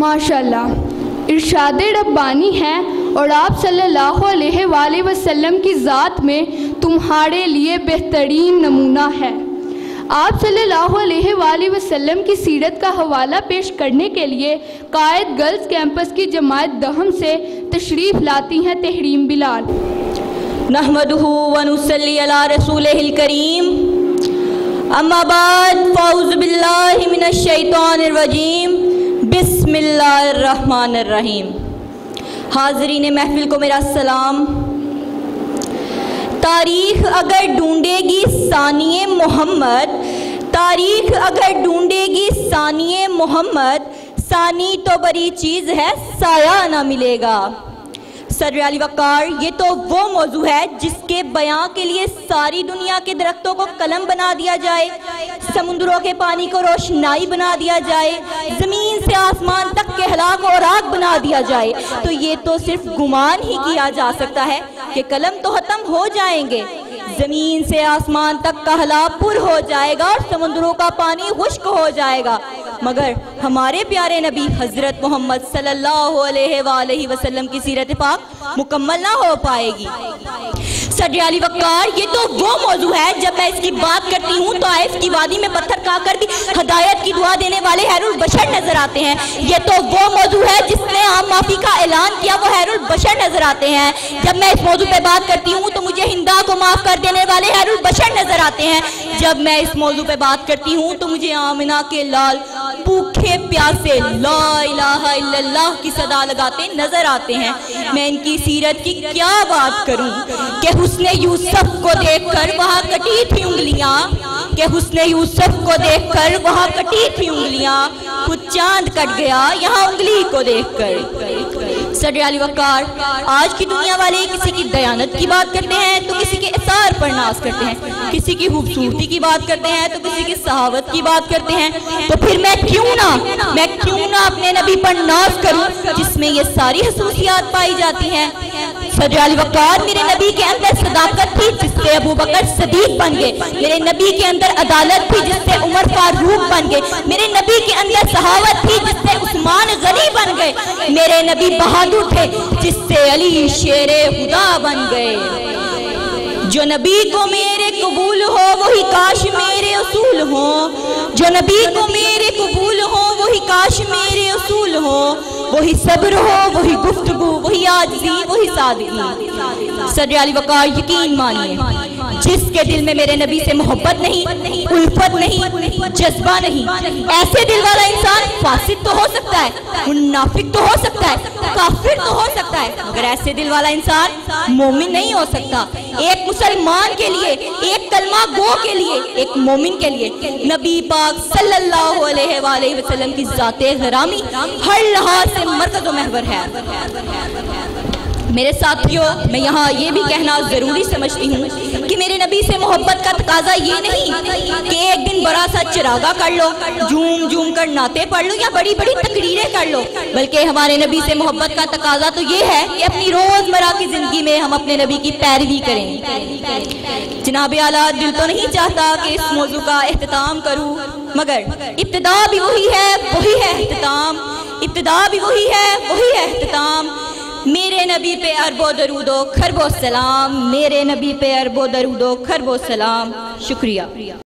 माशाअल्लाह, इरशाद रब्बानी है और आप सल्लल्लाहु अलैहि वसल्लम की ज़ात में तुम्हारे लिए बेहतरीन नमूना है। आप सल्लल्लाहु अलैहि वसल्लम की सीरत का हवाला पेश करने के लिए कायद गर्ल्स कैंपस की जमात दहम से तशरीफ़ लाती हैं तहरीम बिलाल। नहमदुहु व नुसल्ली अला रसूलिहिल करीम, अम्मा बाद, फ़ौज़ु बिल्लाहि मिनश शैतानिर रजीम, बिस्मिल्लाहिर रहमानिर रहीम। हाज़रीन महफिल को मेरा सलाम। तारीख़ अगर ढूंढेगी सानिए मोहम्मद, तारीख़ अगर ढूंढेगी सानिए मोहम्मद, सानी तो बड़ी चीज़ है, साया ना मिलेगा। सदर अली वक़ार, ये तो वो मौजू है जिसके बयां के लिए सारी दुनिया के दरख्तों को कलम बना दिया जाए, समुद्रों के पानी को रोशनाई बना दिया जाए, ज़मीन से आसमान तक के हला को राख बना दिया जाए, तो ये तो सिर्फ गुमान ही किया जा सकता है कि कलम तो ख़त्म हो जाएंगे, ज़मीन से आसमान तक का हला पुर हो जाएगा और समुद्रों का पानी खुश्क हो जाएगा, मगर हमारे प्यारे नबी हज़रत मोहम्मद सल्लल्लाहु अलैहि वसल्लम की सीरत पाक मुकम्मल ना हो पाएगी। सदर अली वक़ार, ये तो वो मौजू है जब मैं इसकी बात करती हूँ तो आइफ की वादी में पत्थर खाकर भी हदायत की दुआ देने वाले हैरुल बशर नजर आते हैं। ये तो वो मौजू है जिसने आम माफी का ऐलान किया, वो हैरुल बशर नजर आते हैं। जब मैं इस मौजू पे बात करती हूँ तो मुझे हिंदा को माफ कर देने वाले हैरुल बशर नजर आते हैं। जब मैं इस मौजू पे बात करती हूँ तो मुझे आमिना के लाल भूखे प्यासे ला इलाहा इल्लल्लाह की सदा लगाते नजर आते हैं। मैं इनकी सीरत की क्या बात करूं कि हुस्ने यूसुफ को देखकर वहां कटी थी उंगलियां, कि हुस्ने यूसुफ को देखकर वहां कटी थी उंगलियां, खुद चांद कट गया यहाँ उंगली को देखकर। सदर अली वक़ार, आज की दुनिया वाले किसी की दयानत की बात करते हैं तो किसी के इसार पर नाज करते हैं, किसी की खूबसूरती की बात करते हैं तो किसी की सहावत की बात करते हैं, तो फिर मैं क्यों ना अपने नबी पर नाज करूं जिसमें ये सारी खसूसियात पाई जाती हैं। सदर अली वक़ार, मेरे नबी के अंदर सदाकत थी जिससे अबू बकर सदीक बन गए, मेरे नबी के अंदर अदालत थी जिससे उमर फारूक बन गए, मेरे नबी के अंदर सहावत थी जिससे उस्मान गनी बन गए, मेरे नबी बहादुर थे जिससे अली शेरे खुदा बन गए। जो नबी को मेरे कबूल हो वही काश मेरे उसूल हो, जो नबी को मेरे कबूल हो वही काश मेरे उसूल हो, वही सब्र हो वही गुफ्तगू वही आजिज़ी वही सादगी। सदर अली वक़ार, यकीन मानिए जिसके दिल में मेरे नबी से मोहब्बत नहीं, उल्फत नहीं, जज्बा नहीं, ऐसे दिल वाला इंसान फासिद तो हो सकता है, मुनाफिक तो हो सकता है, काफिर तो हो सकता है, मगर ऐसे दिल वाला इंसान मोमिन नहीं हो सकता। एक मुसलमान के लिए, एक कलमा गो के लिए, एक मोमिन के लिए नबी पाक सल्लल्लाहु अलैहि वसल्लम की ज़ाते ग़रामी हर लिहाज से मरकज़ व महवर है। मेरे साथियों, मैं यहाँ ये भी कहना ज़रूरी समझती हूँ कि मेरे नबी से मोहब्बत का तकाजा ये नहीं कि एक दिन बड़ा सा चिरागा कर लो, झूम झूम कर नाते पढ़ लो या बड़ी बड़ी तकरीरें कर लो, बल्कि हमारे नबी से मोहब्बत का तकाजा तो ये है कि अपनी रोज़मर्रा की ज़िंदगी में हम अपने नबी की पैरवी करें। जनाब आला, दिल तो नहीं चाहता कि इस मौजू का एहतमाम करूँ, मगर इब्तिदा भी वही है एहतमाम, इब्तिदा भी वही है एहतमाम। मेरे नबी पे अरबो दरूदो खरबो सलाम, मेरे नबी पे अरबो दरूदो खरबो सलाम। शुक्रिया।